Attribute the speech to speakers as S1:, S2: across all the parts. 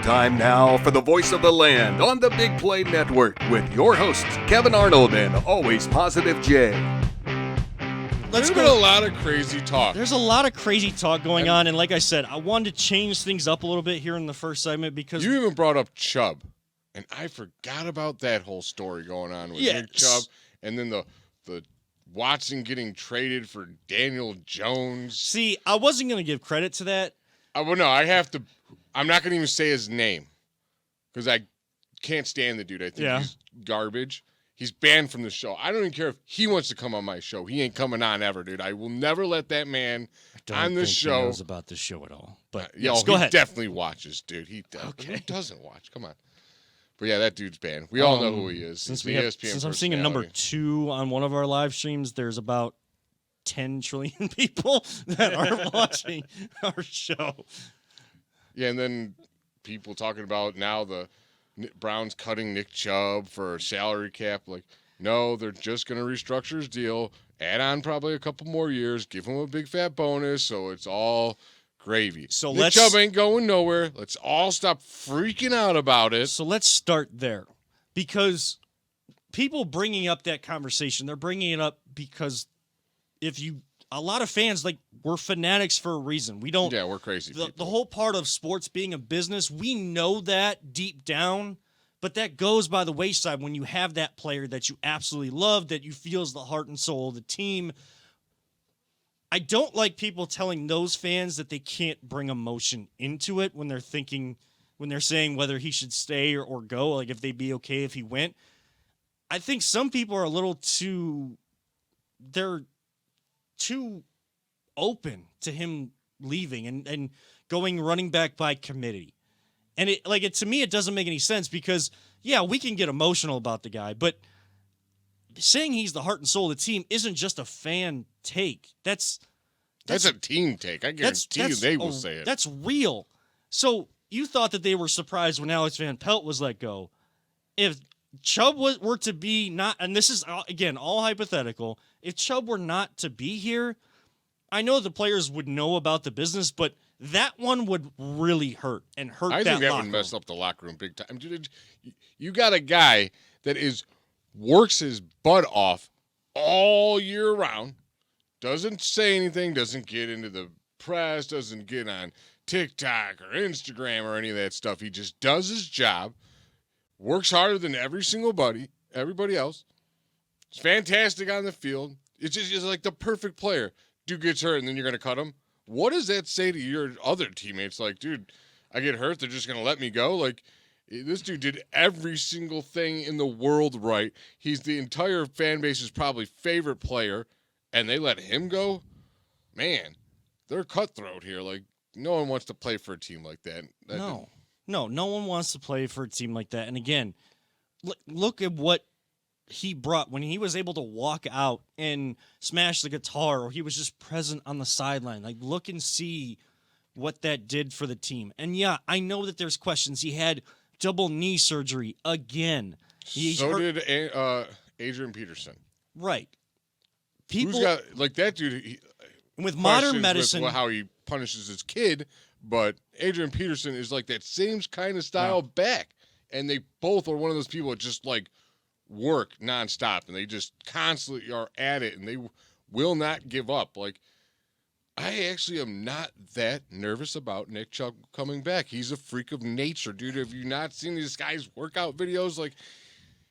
S1: Time now for the voice of the land on the Big Play Network with your hosts, Kevin Arnold and Always Positive Jay.
S2: There's been a lot of crazy talk.
S3: There's a lot of crazy talk going on, and like I said, I wanted to change things up a little bit here in the first segment because
S2: you even brought up Chubb, and I forgot about that whole story going on with Nick Chubb, and then the Watson getting traded for Daniel Jones.
S3: See, I wasn't going to give credit to that.
S2: Well, no, I have to. I'm not going to even say his name because I can't stand the dude. I think he's garbage. He's banned from the show. I don't even care if he wants to come on my show. He ain't coming on ever, dude. I will never let that man on the show.
S3: He knows about this show at all. But
S2: go ahead. He definitely watches, dude. He doesn't watch. Come on. But yeah, that dude's banned. We all know who he is.
S3: Since I'm seeing a number 2 on one of our live streams, there's about 10 trillion people that are watching our show.
S2: Yeah, and then people talking about now the Browns cutting Nick Chubb for salary cap. Like, no, they're just going to restructure his deal, add on probably a couple more years, give him a big fat bonus, so it's all gravy. So Nick Chubb ain't going nowhere. Let's all stop freaking out about it.
S3: So let's start there, because people bringing up that conversation, they're bringing it up because a lot of fans, like, we're fanatics for a reason. We don't.
S2: Yeah, we're crazy.
S3: The whole part of sports being a business, we know that deep down, but that goes by the wayside when you have that player that you absolutely love, that you feel is the heart and soul of the team. I don't like people telling those fans that they can't bring emotion into it when they're saying whether he should stay or go, like if they'd be okay if he went. I think some people are a little too open to him leaving and going running back by committee. And to me, it doesn't make any sense because, yeah, we can get emotional about the guy, but saying he's the heart and soul of the team isn't just a fan take. That's
S2: a team take. I guarantee you they will say it.
S3: That's real. So you thought that they were surprised when Alex Van Pelt was let go. If Chubb were to be not, and this is, again, all hypothetical, if Chubb were not to be here, I know the players would know about the business, but that one would really hurt that locker room. I think that would
S2: mess up the locker room big time. Dude, you got a guy that works his butt off all year round, doesn't say anything, doesn't get into the press, doesn't get on TikTok or Instagram or any of that stuff. He just does his job, works harder than everybody else. It's fantastic on the field. It's like the perfect player. Dude gets hurt, and then you're going to cut him? What does that say to your other teammates? Like, dude, I get hurt, they're just going to let me go? Like, this dude did every single thing in the world right. He's the entire fan base's probably favorite player, and they let him go? Man, they're cutthroat here. Like, no one wants to play for a team like that.
S3: No one wants to play for a team like that. And again, look at what he brought when he was able to walk out and smash the guitar, or he was just present on the sideline. Like, look and see what that did for the team. And yeah, I know that there's questions. He had double knee surgery again.
S2: So did Adrian Peterson.
S3: Right.
S2: Who's got, like, that dude?
S3: With modern medicine,
S2: with how he punishes his kid, but Adrian Peterson is like that same kind of style back, and they both are one of those people that just like work nonstop, and they just constantly are at it, and they will not give up. Like, I actually am not that nervous about Nick Chubb coming back. He's a freak of nature, dude. Have you not seen this guy's workout videos? Like,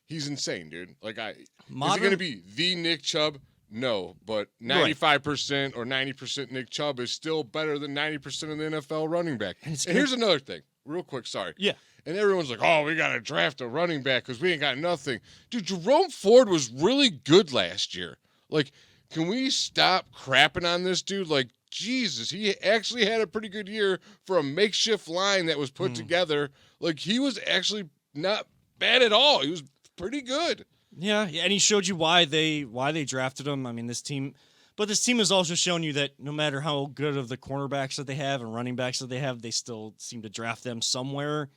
S2: he's insane, dude. Like, is he going to be the Nick Chubb? No, but 95% or 90% Nick Chubb is still better than 90% of the NFL running back. And here's another thing, real quick, sorry.
S3: Yeah.
S2: And everyone's like, oh, we got to draft a running back because we ain't got nothing. Dude, Jerome Ford was really good last year. Like, can we stop crapping on this dude? Like, Jesus, he actually had a pretty good year for a makeshift line that was put together. Like, he was actually not bad at all. He was pretty good.
S3: Yeah, and he showed you why they drafted him. I mean, this team has also shown you that no matter how good of the cornerbacks that they have and running backs that they have, they still seem to draft them somewhere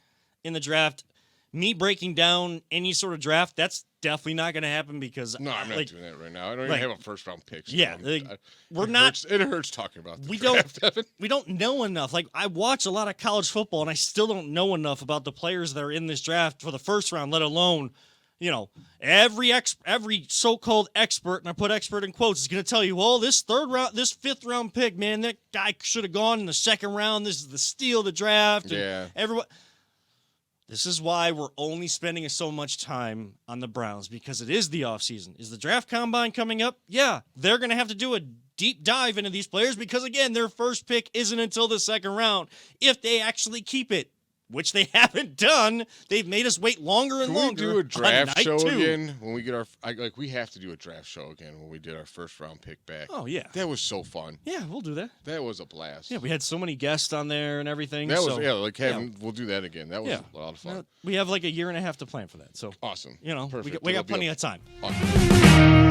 S3: in the draft. me breaking down any sort of draft, that's definitely not going to happen because
S2: No, I'm not doing that right now. I don't even have a first round pick. So
S3: Yeah, we're
S2: it
S3: not.
S2: It hurts talking about the
S3: We
S2: draft,
S3: don't.
S2: Evan.
S3: We don't know enough. Like I watch a lot of college football, and I still don't know enough about the players that are in this draft for the first round, let alone, every so-called expert, and I put expert in quotes, is going to tell you, well, this fifth round pick, man, that guy should have gone in the second round. This is the steal of the draft.
S2: Yeah.
S3: This is why we're only spending so much time on the Browns, because it is the offseason. Is the draft combine coming up? Yeah, they're going to have to do a deep dive into these players because, again, their first pick isn't until the second round if they actually keep it, which they haven't done. They've made us wait longer and longer.
S2: Can we do a draft show
S3: 2.
S2: again when we get we have to do a draft show again when we did our first round pick back.
S3: Oh, yeah.
S2: That was so fun.
S3: Yeah, we'll do that.
S2: That was a blast.
S3: Yeah, we had so many guests on there and everything.
S2: That
S3: so,
S2: was we'll do that again. That was a lot of fun.
S3: We have like a year and a half to plan for that. So
S2: awesome.
S3: we
S2: Perfect.
S3: got plenty of time.
S2: Awesome.